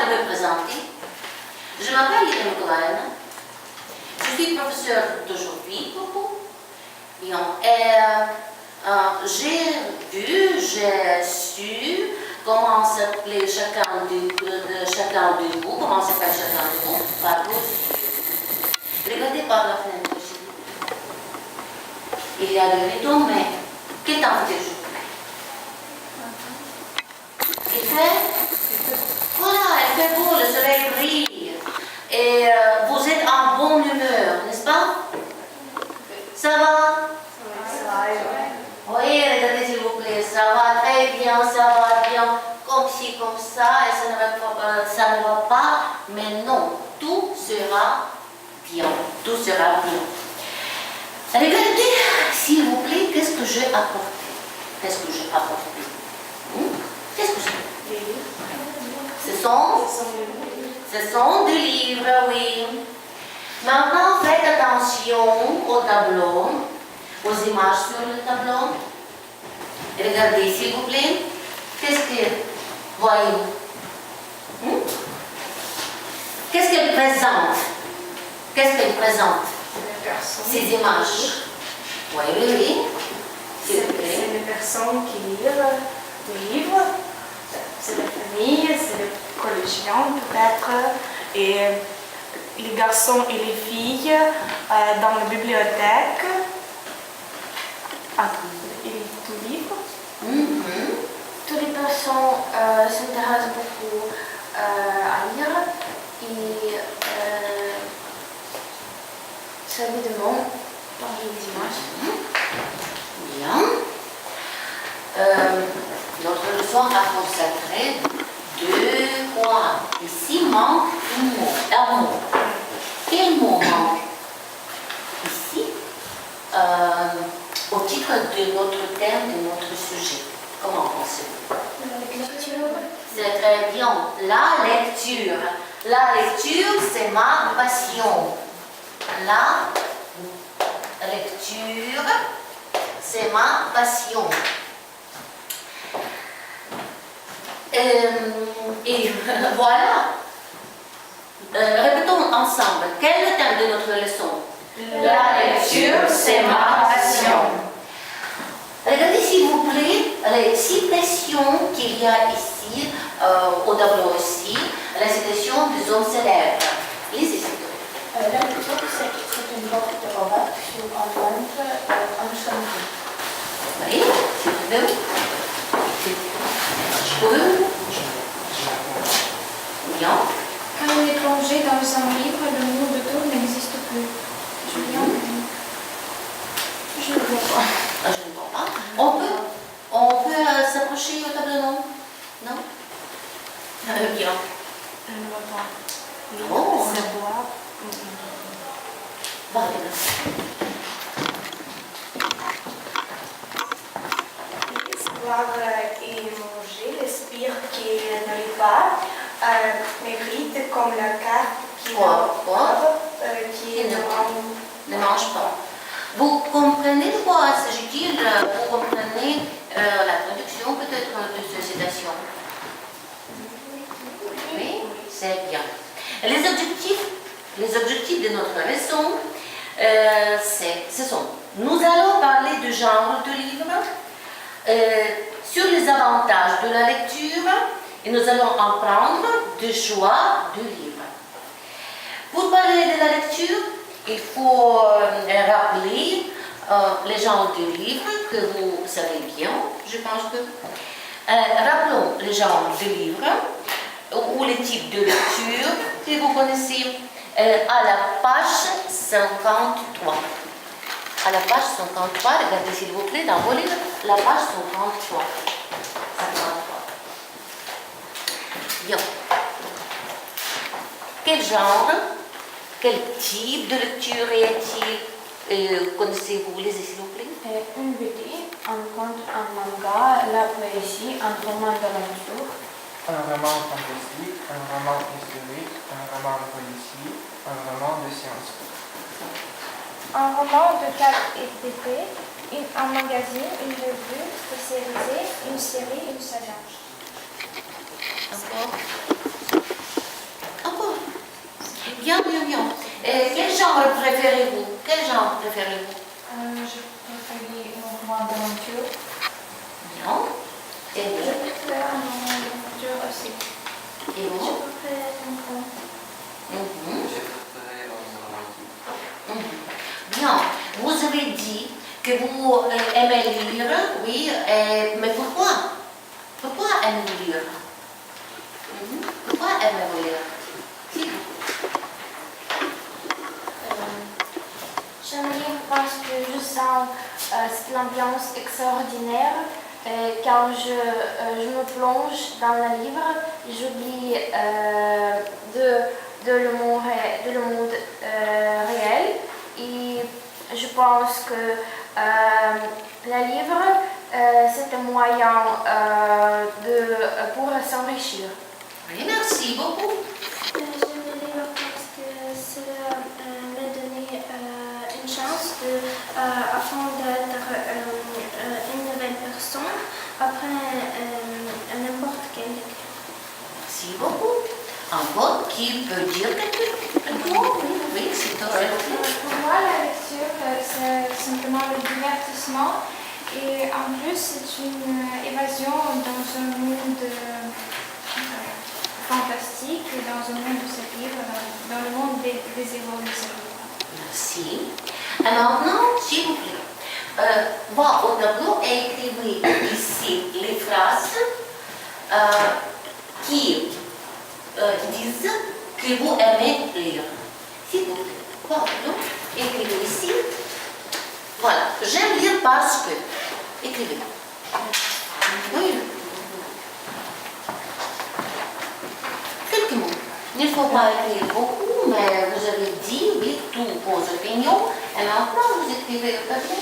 me présenter. Je m'appelle Irène Cohen. Je suis professeure d'aujourd'hui pour vous. Bien. J'ai su comment s'appelait chacun de vous, comment s'appelle chacun de vous par vos yeux. Regardez par la fenêtre chez vous. Il y a le rideau, mais quel temps fait-il jour? Il fait, voilà, il fait beau, le soleil brille. Et vous êtes en bonne humeur, n'est-ce pas? Ça va? Oui, regardez s'il vous plaît, ça va très bien, ça va bien, comme ci, comme ça, et ça ne va pas, mais non, tout sera bien, tout sera bien. Regardez, s'il vous plaît, qu'est-ce que j'ai apporté? Qu'est-ce que j'ai apporté? Qu'est-ce que j'ai? Des livres. Ce sont des livres, oui. Maintenant, faites attention au tableau, aux images sur le tableau. Regardez, s'il vous plaît. Qu'est-ce que voyez-vous? Qu'est-ce qu'elle présente? Qu'est-ce qu'elle présente? Ces images. Oui, oui, oui. C'est les personnes qui lisent des livres. C'est la famille, c'est les collégiens peut-être. Et les garçons et les filles dans la bibliothèque. Ils livres. Toutes les personnes s'intéressent beaucoup à lire et ça évidemment dans les images. Bien. Notre leçon a consacré 2 points. Ici manque un mot. Quel mot manque? Ici, au titre de notre thème, de notre sujet. Comment pensez-vous? La lecture. C'est très bien. La lecture. La lecture, c'est ma passion. La lecture, c'est ma passion. Et voilà. Répétons ensemble. Quel est le thème de notre leçon? La lecture, c'est ma passion. Regardez s'il vous plaît les citations qu'il y a ici au tableau aussi, la citation des hommes célèbres. Lisez s'il vous plaît. La lecture, c'est une porte ouverte sur un monde enchanté. Oui, s'il vous plaît. Je peux? Bien. Quand on est plongé dans un livre, le monde autour n'existe plus. Julien? Je ne vois pas. Je ne vois pas. On peut s'approcher au tableau, non? Non? Bien. Je ne vois pas. Oh. C'est boire. Boire et manger, l'esprit qui ne lit pas, mérite comme la carte qui ne mange pas. Vous comprenez de quoi s'agit-il? Vous comprenez la traduction peut-être de cette citation? Oui, c'est bien. Les objectifs de notre leçon, ce sont, nous allons parler du genre de livre, sur les avantages de la lecture, et nous allons apprendre du choix du livre. Pour parler de la lecture, il faut rappeler les genres de livres que vous savez bien, je pense que. Rappelons les genres de livres ou les types de lecture que vous connaissez à la page 53. À la page 53, regardez s'il vous plaît dans vos livres, la page 53. 53. Bien. Quel genre, quel type de lecture est-il? Connaissez-vous? Lisez s'il vous plaît. Une BD, un conte, un manga, la poésie, un roman d'aventure. Un roman fantastique, un roman historique, un roman policier, un roman de science. Un roman de 4 épées, un magazine, une revue spécialisée, une série, une saga. Encore. Bien, bien, bien. Quel genre préférez-vous? Quel genre préférez-vous? Je préfère un roman d'aventure. Bien. Et Je vous? préfère un roman d'aventure aussi. Et vous? préfère un roman. Mhm. J'ai préféré un romantique. Bien. Vous avez dit que vous aimez lire, oui, mais pourquoi? Pourquoi aimez-vous lire? Pourquoi aimez-vous lire? Si. J'aime lire parce que je sens l'ambiance extraordinaire. Quand je me plonge dans le livre, j'oublie de le monde réel. Et je pense que le livre, c'est un moyen pour s'enrichir. Oui, merci beaucoup. J'aime le livre parce que cela me donne une chance afin d'être une nouvelle personne après n'importe quel livre. Merci beaucoup. Encore, qui peut dire quelque chose? Oui, c'est vrai. Pour moi, la lecture, c'est simplement le divertissement et en plus, c'est une évasion dans un monde fantastique, dans un monde de ce livre, dans le monde des héros de ce livre. Merci. Et maintenant, s'il vous plaît, va au tableau et écrivez ici les phrases qui disent que vous aimez lire. S'il vous plaît, va au tableau, écrivez ici. Voilà, j'aime lire parce que. Écrivez. Oui. Quelques mots. Il ne faut pas écrire beaucoup, mais vous avez dit, oui, toutes vos opinions. Et maintenant, vous écrivez au tableau.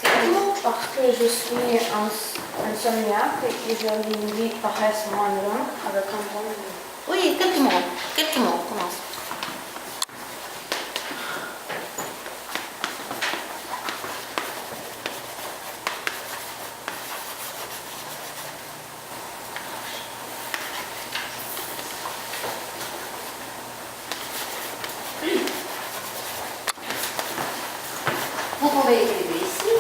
Quelques mots. Parce que je suis insomniaque et je lis paresse moins long avec un bon livre. Oui, quelques mots. Quelques mots. Commence. Vous pouvez écrire ici.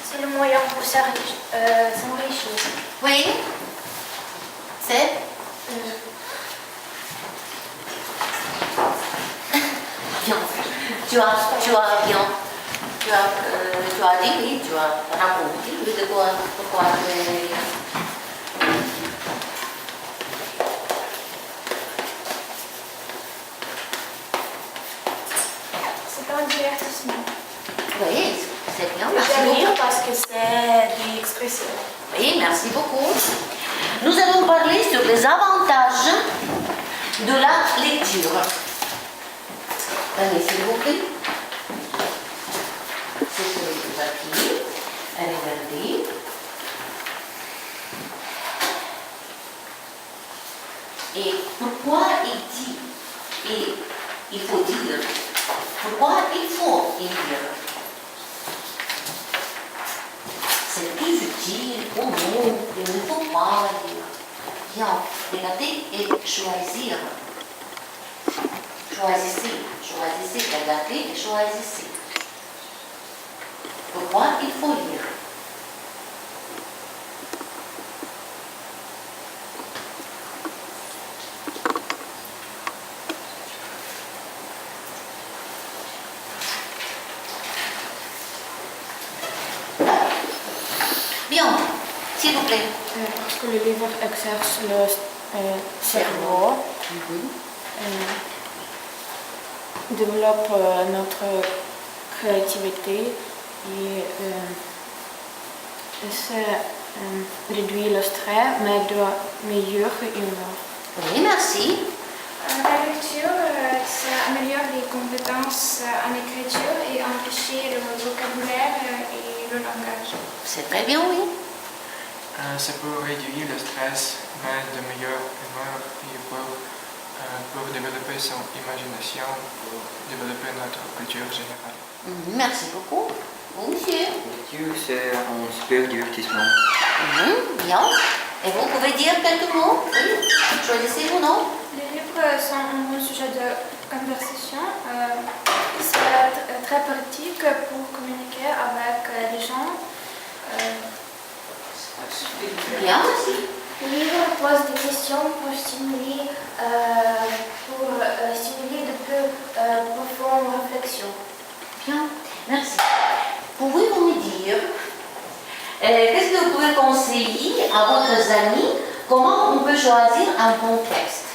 C'est le moyen pour s'enrichir. Oui. C'est. Bien. Tu as bien. Tu as dit, oui, tu as raconté de quoi, pourquoi tu es. C'est un divertissement. Oui, c'est bien. Merci J'aime beaucoup. lire parce que c'est de l'expression. Oui, merci beaucoup. Nous allons parler sur les avantages de la lecture. Allez, s'il vous plaît. C'est sur le papier. Allez, regardez. Et pourquoi il dit, et il faut dire, pourquoi il faut y lire? C'est plus utile au monde, il ne faut pas lire. Bien, regardez et choisir. Choisissez, regardez et choisissez. Pourquoi il faut lire? Bien, s'il vous plaît. Parce que le livre exerce le cerveau, développe notre créativité et réduit le stress, mais de meilleure humeur. Oui, merci. La lecture, ça améliore les compétences en écriture et enrichit le vocabulaire et le langage. C'est très bien, oui. Ça peut réduire le stress, mettre de meilleure humeur et pour développer son imagination, pour développer notre culture générale. Merci beaucoup. Vous, monsieur? Lecture, c'est un super divertissement. Bien. Et vous pouvez dire quelques mots? Oui. Choisissez vos noms. Les livres sont un bon sujet de conversation. C'est très pratique pour communiquer avec les gens. Bien, merci. Les livres posent des questions pour stimuler de plus profondes réflexions. Bien, merci. Pouvez-vous me dire, qu'est-ce que vous pouvez conseiller à votre amis, comment on peut choisir un bon texte?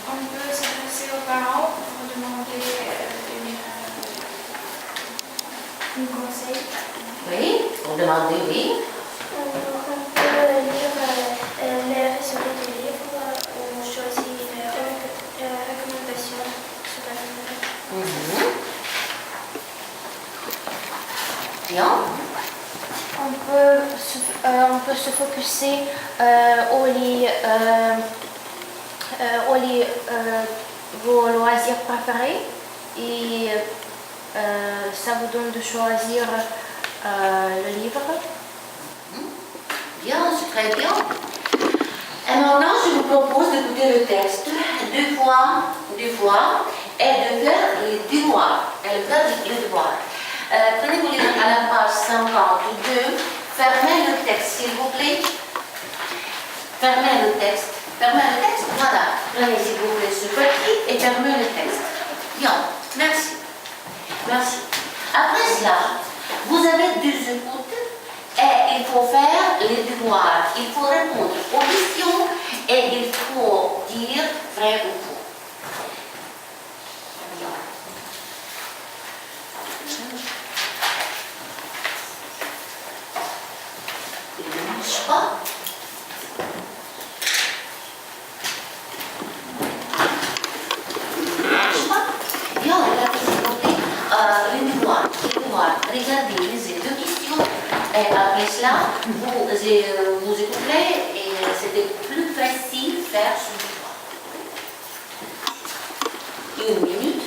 On peut s'adresser aux parents pour demander un conseil. Oui, pour demander, oui. On peut lire les résumés du livre ou choisir les recommandations sur la livre. Bien. On peut se focuser vos loisirs préférés et ça vous donne de choisir le livre. Bien, c'est très bien. Et maintenant, je vous propose d'écouter le texte deux fois, et de faire les devoirs. Prenez-vous à la page 52, fermez le texte, s'il vous plaît. Fermez le texte, voilà. Prenez, s'il vous plaît, ce papier et fermez le texte. Bien, merci. Merci. Après cela, vous avez 2 écoutes et il faut faire les devoirs. Il faut répondre aux questions et il faut dire vrai ou faux. Bien. Il ne marche pas. Bien, les devoirs. Regardez, lisez 2 questions. Et après cela, vous écoutez et c'était plus facile de faire ce devoir. 1 minute.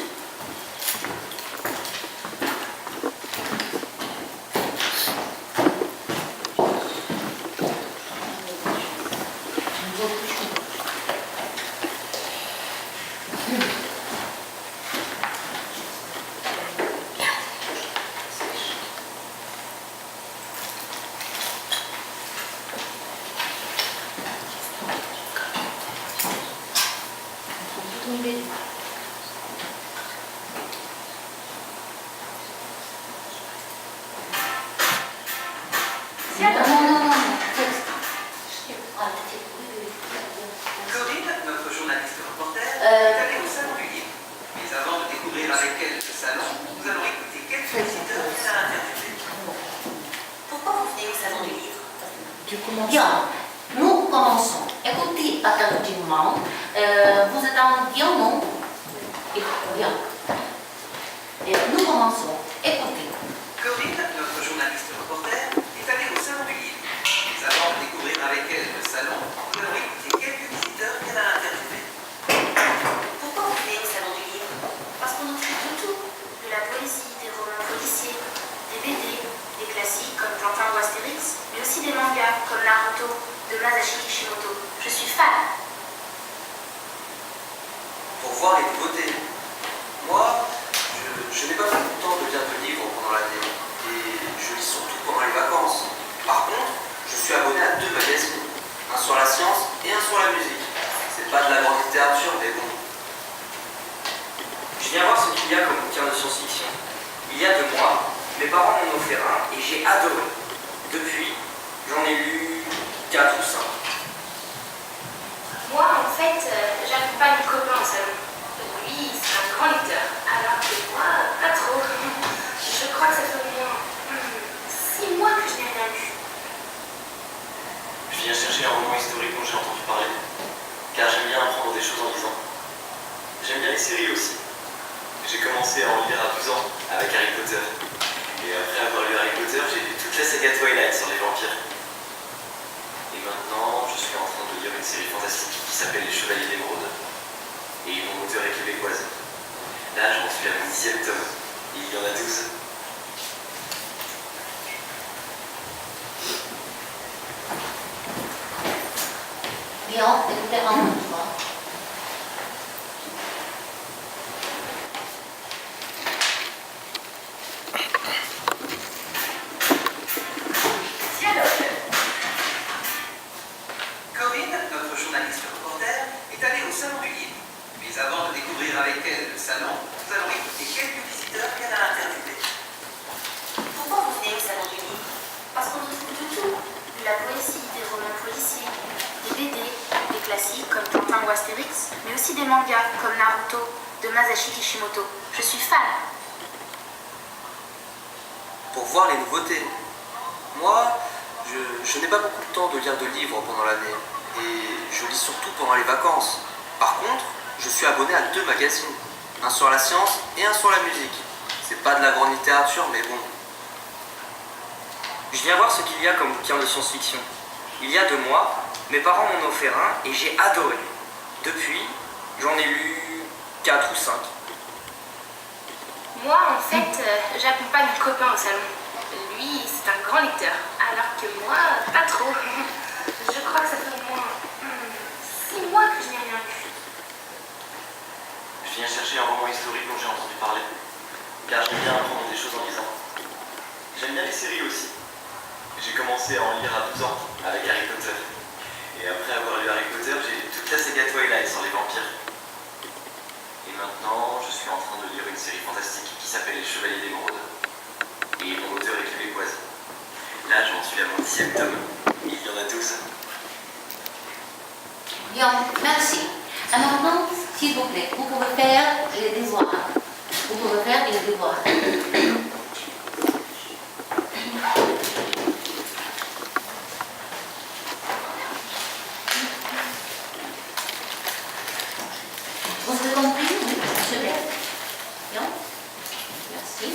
Corinne, notre journaliste reporter, est allée au salon du livre. Mais avant de découvrir avec elle ce salon, nous allons écouter quelques visiteurs qu'elle a interviewés. Pourquoi vous venez au salon du livre? Bien, nous commençons. Écoutez attentivement. Vous êtes en bien, non? Bien. Et nous commençons. Écoutez. Corinne, notre journaliste reporter, est allée au salon du livre. Mais avant de découvrir avec elle le salon, nous allons écouter quelques visiteurs qu'elle a interviewés. Pourquoi vous venez au salon du livre? Parce qu'on en trouve de tout. De la poésie, des romans policiers, des BD, des classiques comme Tintin ou Astérix, mais aussi des mangas comme Naruto de Masashi Kishimoto. Je suis fan. Pour voir les nouveautés. Moi, je n'ai pas beaucoup de temps de lire de livres pendant l'année. Et je lis surtout pendant les vacances. Par contre, je suis abonné à 2 magazines. Un sur la science et un sur la musique. C'est pas de la grande littérature, mais bon. Je viens voir ce qu'il y a comme bouquin de science-fiction. Il y a 2 mois, mes parents m'en ont offert un et j'ai adoré. Depuis, j'en ai lu 4 ou 5. Moi, en fait, j'accompagne mon copain au salon. Lui, c'est un grand lecteur, alors que moi, pas trop. Je crois que ça fait au moins 6 mois que je n'ai rien lu. Je viens chercher un roman historique dont j'ai entendu parler, car j'aime bien apprendre des choses en lisant. J'aime bien les séries aussi. J'ai commencé à en lire à 12 ans avec Harry Potter. Et après avoir lu Harry Potter, j'ai lu toute la allons écouter un autre fois. Dialogue. Corinne, notre journaliste reporter, est allée au salon du livre. Mais avant de découvrir avec elle le salon, nous allons écouter quelques visiteurs qu'elle a interviewés. Pourquoi vous venez au salon du livre? Parce qu'on y trouve de tout. De la poésie, des romans policiers, des BD, des classiques comme Tintin ou Astérix, mais aussi des mangas comme Naruto de Masashi Kishimoto. Je suis fan. Pour voir les nouveautés. Moi, je n'ai pas beaucoup de temps de lire de livres pendant l'année. Et je lis surtout pendant les vacances. Par contre, je suis abonné à 2 magazines. Un sur la science et un sur la musique. C'est pas de la grande littérature, mais bon. Je viens voir ce qu'il y a comme bouquin de science-fiction. Il y a 2 mois, mes parents m'en ont offert un et j'ai adoré. Depuis, j'en ai lu 4 ou 5. Moi, en fait, j'accompagne un copain au salon. Lui, c'est un grand lecteur, alors que moi, pas trop. Je crois que ça fait au moins 6 mois que je n'ai rien lu. Je viens chercher un roman historique dont j'ai entendu parler, car j'aime bien apprendre des choses en lisant. J'aime bien les séries aussi. J'ai commencé à en lire à 12 ans avec Harry Potter. Et après avoir lu Harry Potter, j'ai lu toute la saga Twilight sur les vampires. Et maintenant, je suis en train de lire une série fantastique qui s'appelle Les Chevaliers d'Émeraude. Et mon auteur est québécoise. Là, j'en suis à mon 10e tome. Il y en a 12. Bien, merci. Et maintenant, s'il vous plaît, vous pouvez faire les devoirs. Vous pouvez faire les devoirs. Vous avez compris? Oui, super. Bien. Merci.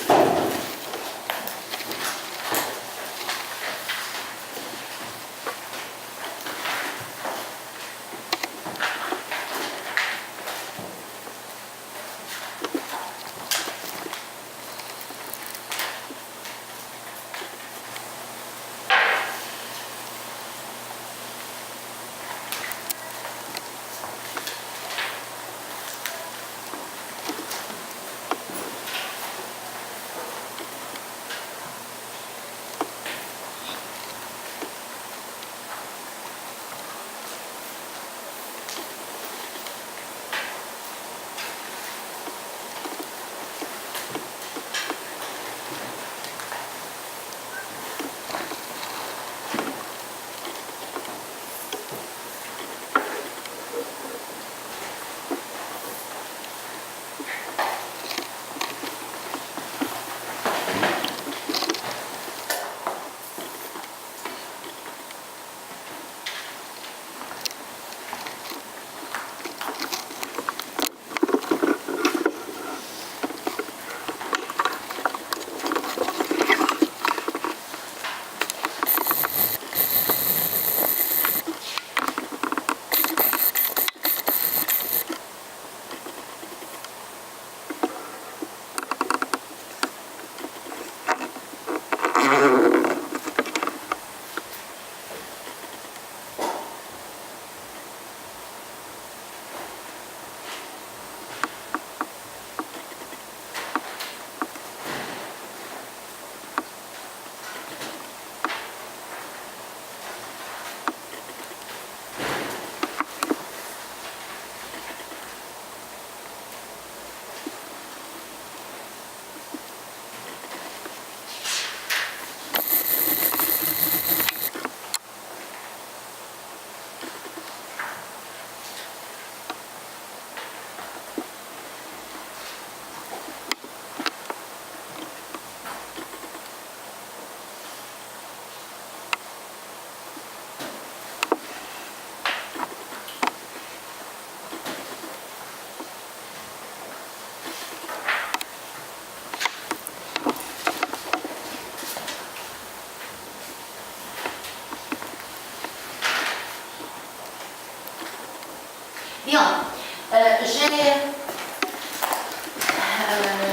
Bien,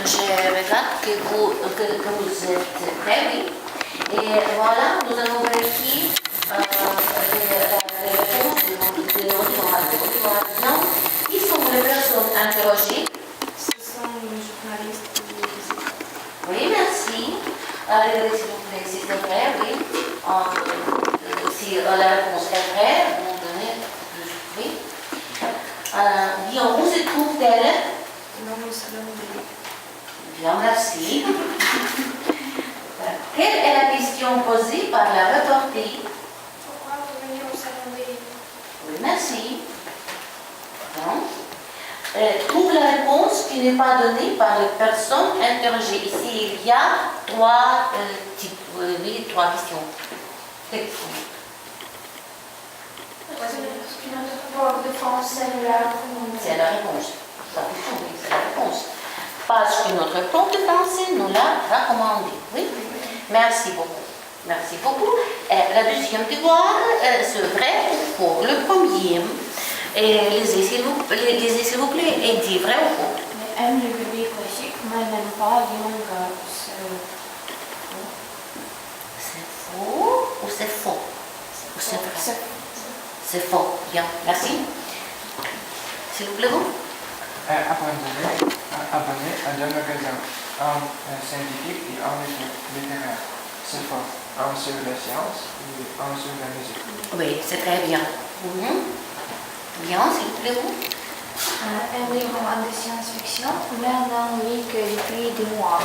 je regarde que vous êtes prêts, oui. Et voilà, nous allons vérifier les réponses de nos Regardez s'il vous plaît, si c'est vrai, oui. Si la réponse est vraie, vous donnez plus oui. Bien, où se trouve-t-elle? Dans le salon de livre. Bien, merci. Quelle est la question posée par la reporter? Pourquoi vous venez au salon des livres? Oui, merci. Bon. Trouve la réponse qui n'est pas donnée par les personnes interrogées. Ici, il y a trois types, trois questions. Notre prof de français nous l'a recommandé. C'est la réponse. La question, oui, c'est la réponse. Parce que notre prof de français nous l'a recommandé. Oui. Merci beaucoup. Merci beaucoup. La deuxième devoir, c'est vrai pour le premier. Et lisez s'il vous plaît et dites vrai ou faux. Elle aime les bébés classiques, mais elle n'aime pas les mangas. C'est faux ou c'est faux? Ou c'est vrai? C'est faux. Bien, merci. S'il vous plaît, vous? Abonné à deux magasins, un scientifique et un littéraire. C'est faux. Un sur la science et un sur la musique. Oui, c'est très bien. Bien, s'il vous plaît, vous? Elle lit roman de science-fiction, mais elle n'en lit que depuis 2 mois.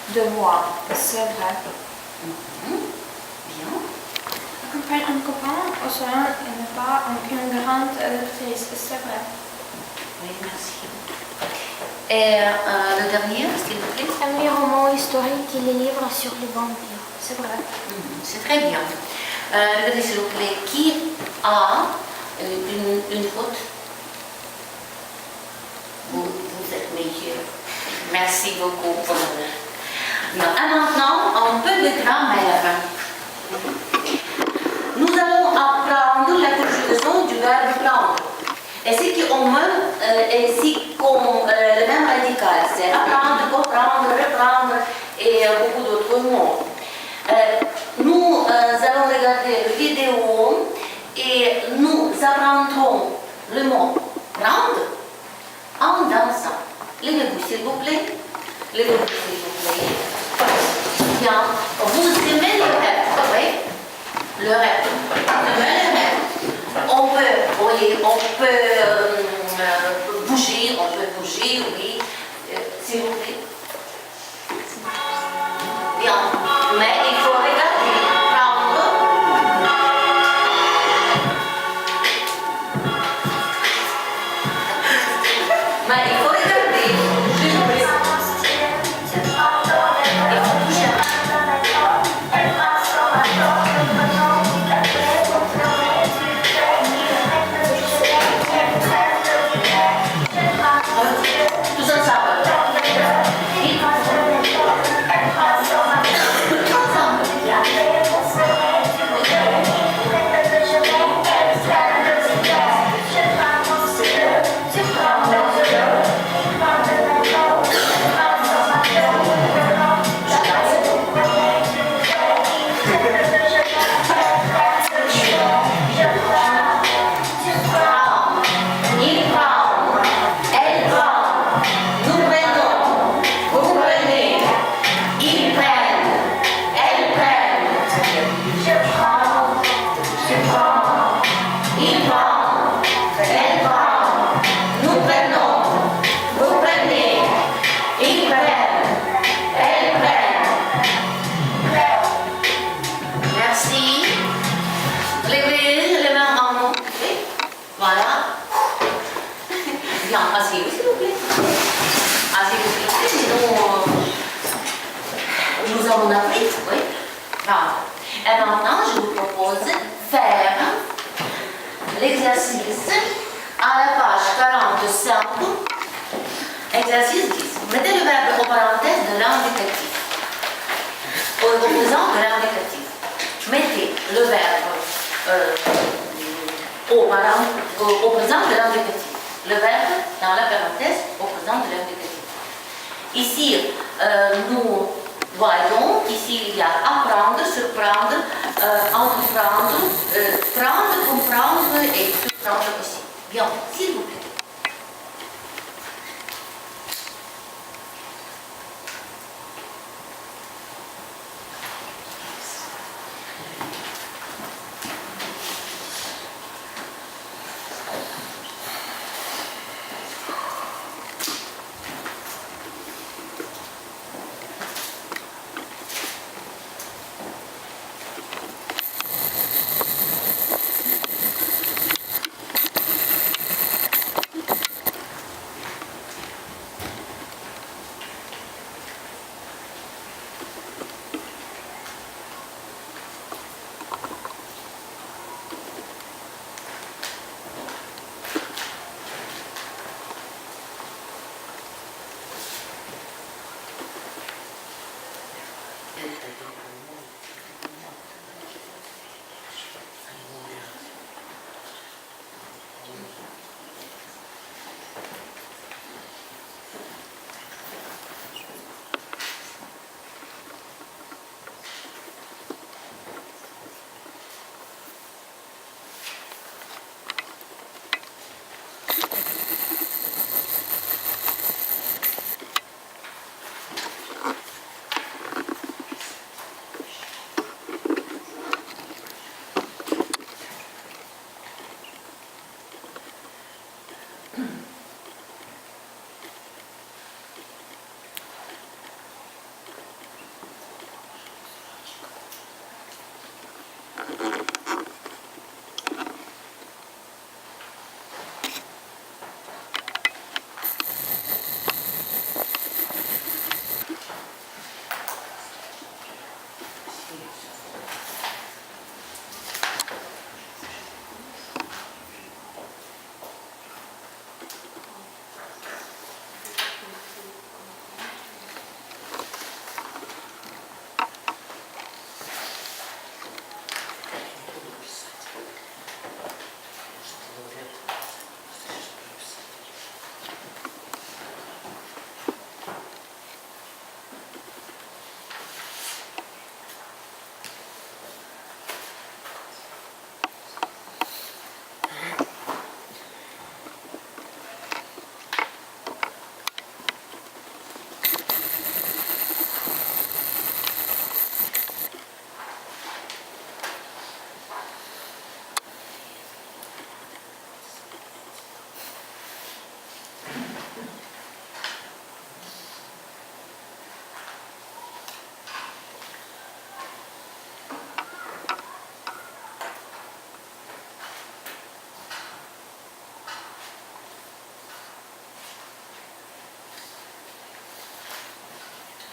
2 mois, c'est vrai. Bien. Un copain au salon n'est pas une grande lectrice, c'est vrai. Oui, merci. Et le dernier, s'il vous plaît? Elle lit romans historiques et les livres sur les vampires, c'est vrai. C'est très bien. Regardez, s'il vous plaît, qui a une faute? Vous êtes meilleur. Merci beaucoup. Bien. Et maintenant, un peu de grammaire. Nous allons apprendre la conjugaison du verbe prendre. Et c'est comme le même radical, c'est apprendre, comprendre, reprendre et beaucoup d'autres mots. Nous allons regarder la vidéo et nous apprendrons le mot prendre en dansant. Levez-vous s'il vous plaît. Levez-vous s'il vous plaît. Bien. Vous aimez le rap, oui? Le rap. Vous aimez le rap? On peut bouger, oui. S'il vous plaît. Bien. Mais il faut regarder, prendre. Mais il faut regarder, s'il vous plaît. Il faut bouger. Tous ensemble. Il prend, elle prend, nous prenons, vous prenez, ils prennent, elles prennent, je prends, il prend, elle prend, nous prenons, vous prenez, ils prennent, elles prennent. Merci. Levez les mains en haut. Oui. Voilà. Bien, asseyez-vous s'il vous plaît. Asseyez-vous s'il vous plaît, sinon nous avons appris. Oui. Voilà. Et maintenant, je vous propose de faire l'exercice à la page 45. Exercice 10. Mettez le verbe aux parenthèses de l'indicatif. Au présent de l'indicatif. Mettez le verbe au présent de l'indicatif. Le verbe dans la parenthèse au présent de l'indicatif. Ici, nous voyons, ici il y a apprendre, surprendre, entreprendre, prendre, comprendre et surprendre aussi. Bien, s'il vous plaît.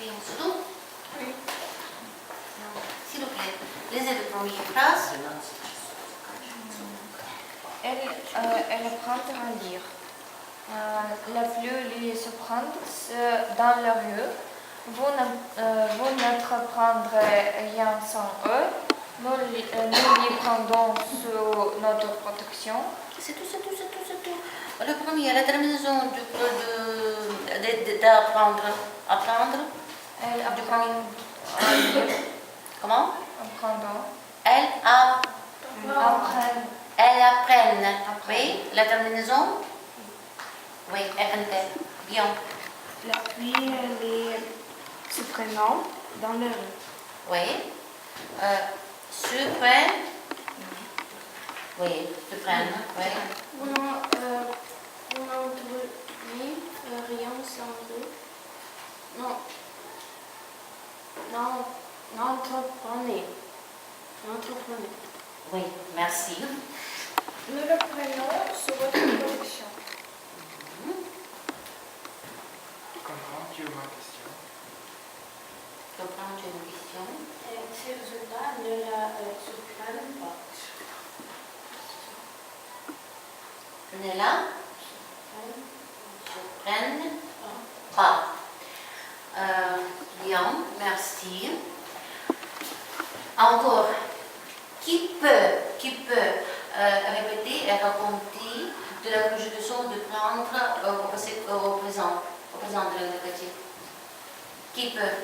Bien, surtout. Oui. S'il vous plaît, lisez la première phrase. Elle apprend à lire. La pluie les surprend dans la rue. Vous n'apprendrez rien sans eux. Nous les prendrons sous notre protection. C'est tout. Le premier, la terminaison d'apprendre. Apprendre. Elle apprend à lire. Comment? Apprendre. Elles apprennent. Oui, la terminaison? Oui, RNT. Bien. La pluie, elle est surprenante dans la rue. Oui. Surprenne. Oui, surprenne. Oui. Vous n'entendez rien sans eux. N'entreprenez. Oui, merci. Nous le prenons sous votre protection. Comprends-tu ma question? Comprends-tu ma question? Ces résultats ne la surprennent pas. Ne la surprennent pas. Bien, merci. Encore. Qui peut répéter et raconter de la conjugation de prendre au présent de l'indicatif? Qui peut?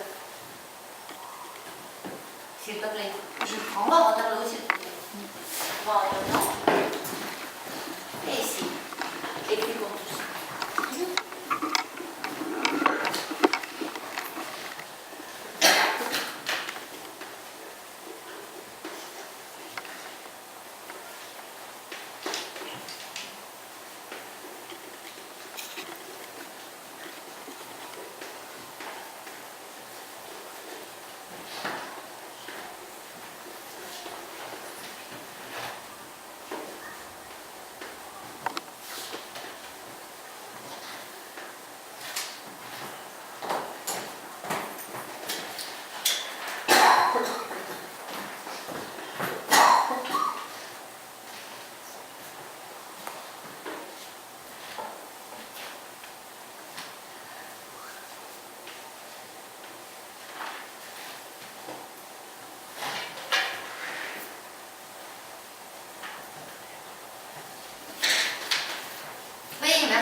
S'il te plaît. Je On prends. va entendre aussi, s'il te plaît. On va entendre. Et ici. Écrivons tous.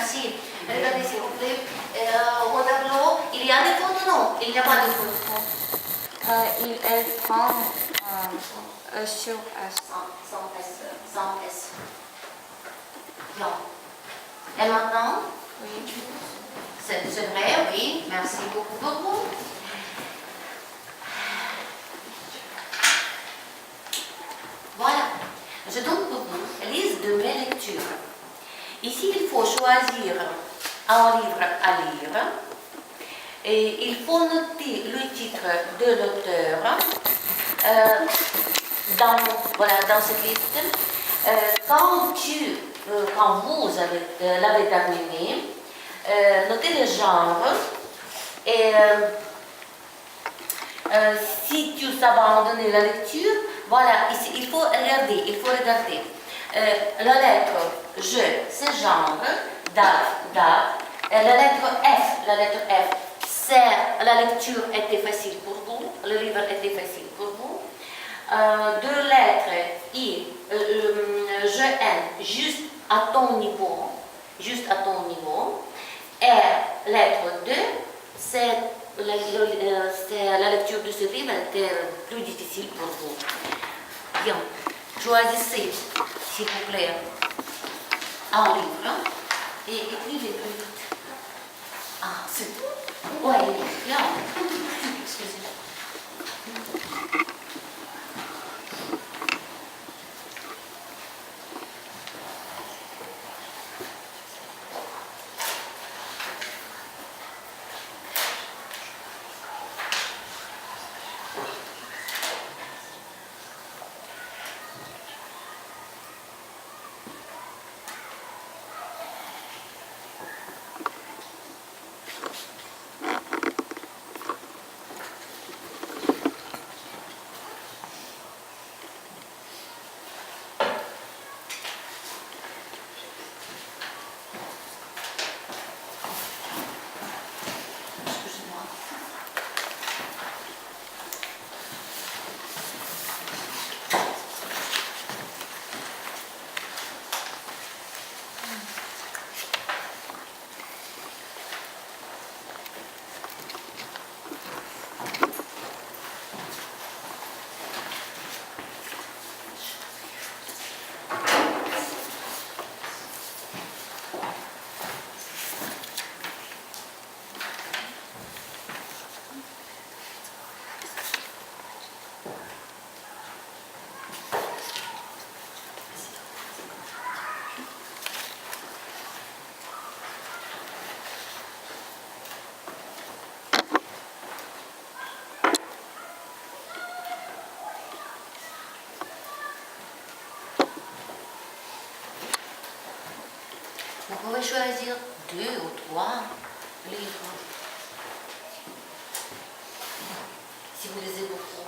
merci. Regardez s'il vous plaît, au tableau, il y a des photos? Non, il n'y a pas de photos. Elle prend sur S. Sans S. Bien. Et maintenant? Oui. C'est vrai, oui. Merci beaucoup. Voilà. Je donne pour vous la liste de mes lectures. Ici, il faut choisir un livre à lire. Et il faut noter le titre de l'auteur dans cette liste. Quand vous l'avez terminé, notez le genre. Et si tu sais abandonner la lecture, voilà, ici, il faut regarder. La lettre G, c'est genre, date. La lettre F, la lecture était facile pour vous, le livre était facile pour vous. Deux lettres I, G, N, juste à ton niveau. R, lettre 2, c'est la lecture de ce livre était plus difficile pour vous. Bien, choisissez, s'il vous plaît, un livre et écrivez plus vite. Ah, c'est tout? Oui, bien. Excusez-moi. Vous pouvez choisir 2 ou 3 livres, si vous lisez beaucoup.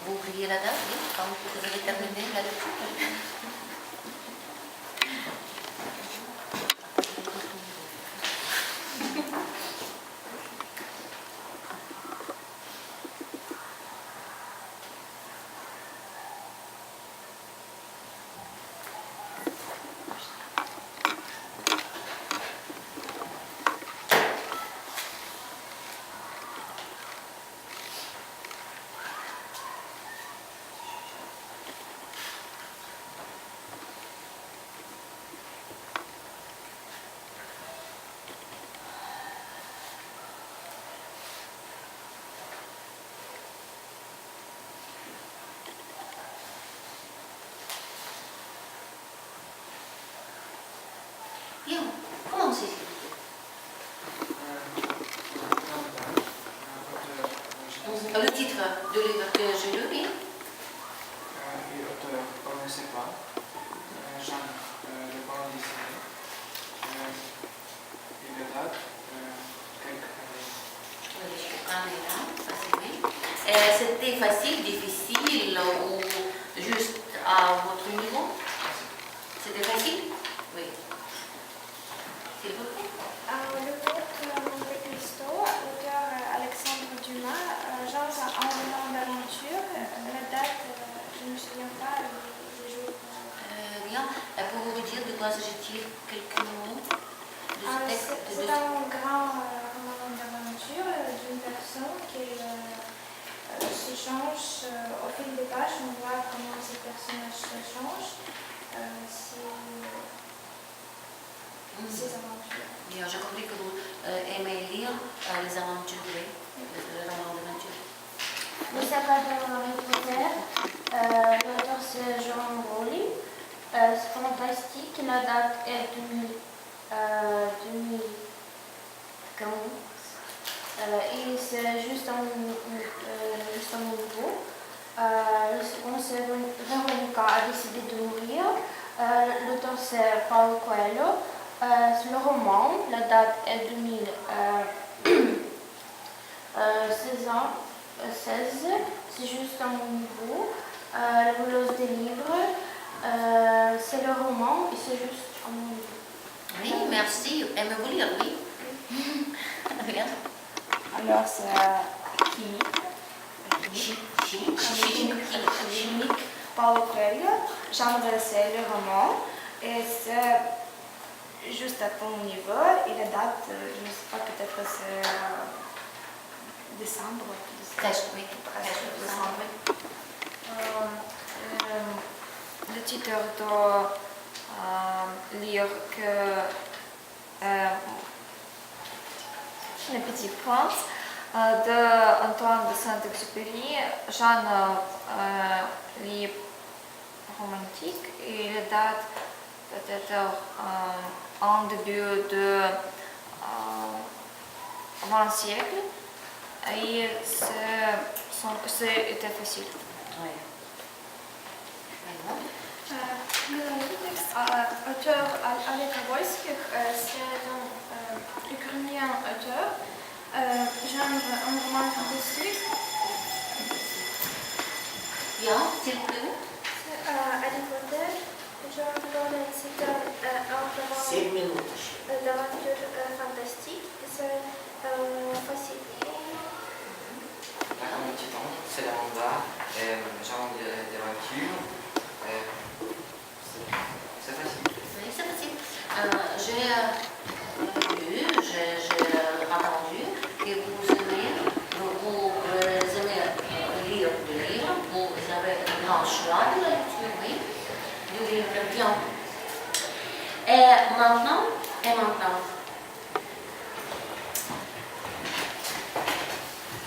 Vous oubliez la date, oui, quand vous avez terminé la lecture. facile, difficile ou juste à votre niveau? C'était facile? Oui. S'il vous plaît. L'auteur Monte Cristo, l'auteur Alexandre Dumas, genre un roman d'aventure. La date, je ne me souviens pas, les jours. Bien. Pouvez-vous dire de quoi s'agit-il? Quelques mots de ce texte? C'est un grand roman d'aventure d'une personne qui se change au fil des pages. On voit comment ces personnages se changent. Ces aventures. Bien, j'ai compris que vous aimez lire les aventures, oui, les romans d'aventure. Le saga de Harry Potter, l'auteur c'est Joan Rowling. C'est fantastique, la date est 2015. Et c'est juste un nouveau. Le second c'est Veronica a décidé de mourir. L'auteur c'est Paulo Coelho. C'est le roman, la date est 2016, c'est juste un nouveau. La voleuse des livres, c'est le roman et c'est juste un nouveau. Oui, merci. Aimez-vous lire, oui? Bien. Alors, c'est Chimique, Paulo Coelho. Genre, c'est le roman. Et c'est juste à ton niveau. Et la date, je ne sais pas, peut-être c'est décembre. Presque, oui. Décembre. Le titre doit lire que Le Petit Prince de Antoine de Saint-Exupéry, genre livre romantique, et la date peut-être en début de 20e siècle, et c'était facile. Oui. Auteur Alek Wojcik, c'est un ukrainien auteur, genre un roman fantastique. Bien, s'il vous plaît. Harry Potter, genre c'est un roman d'aventure fantastique, c'est facile. Un petit temps, c'est la manga, genre d'aventure. C'est facile. Oui, c'est facile. J'ai lu, j'ai entendu que vous aimez lire des livres, vous avez un grand choix de la lecture, oui, du livre, bien. Et maintenant,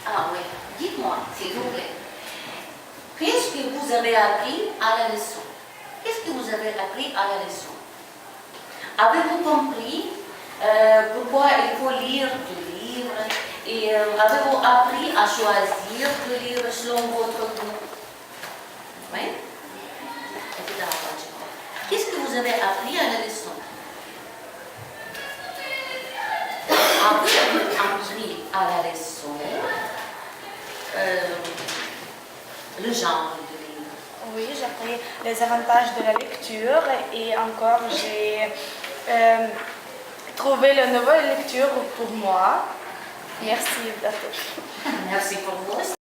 ah oui, dites-moi, s'il vous plaît, qu'est-ce que vous avez appris à la leçon? Qu'est-ce que vous avez appris à la leçon? Avez-vous compris pourquoi il faut lire des livres et avez-vous appris à choisir des livres selon votre goût? Oui? Qu'est-ce que vous avez appris à la leçon? Avez-vous appris à la leçon le genre de livre? Oui, j'ai appris les avantages de la lecture et encore j'ai trouvé la nouvelle lecture pour moi. Merci, Dato. Merci pour vous.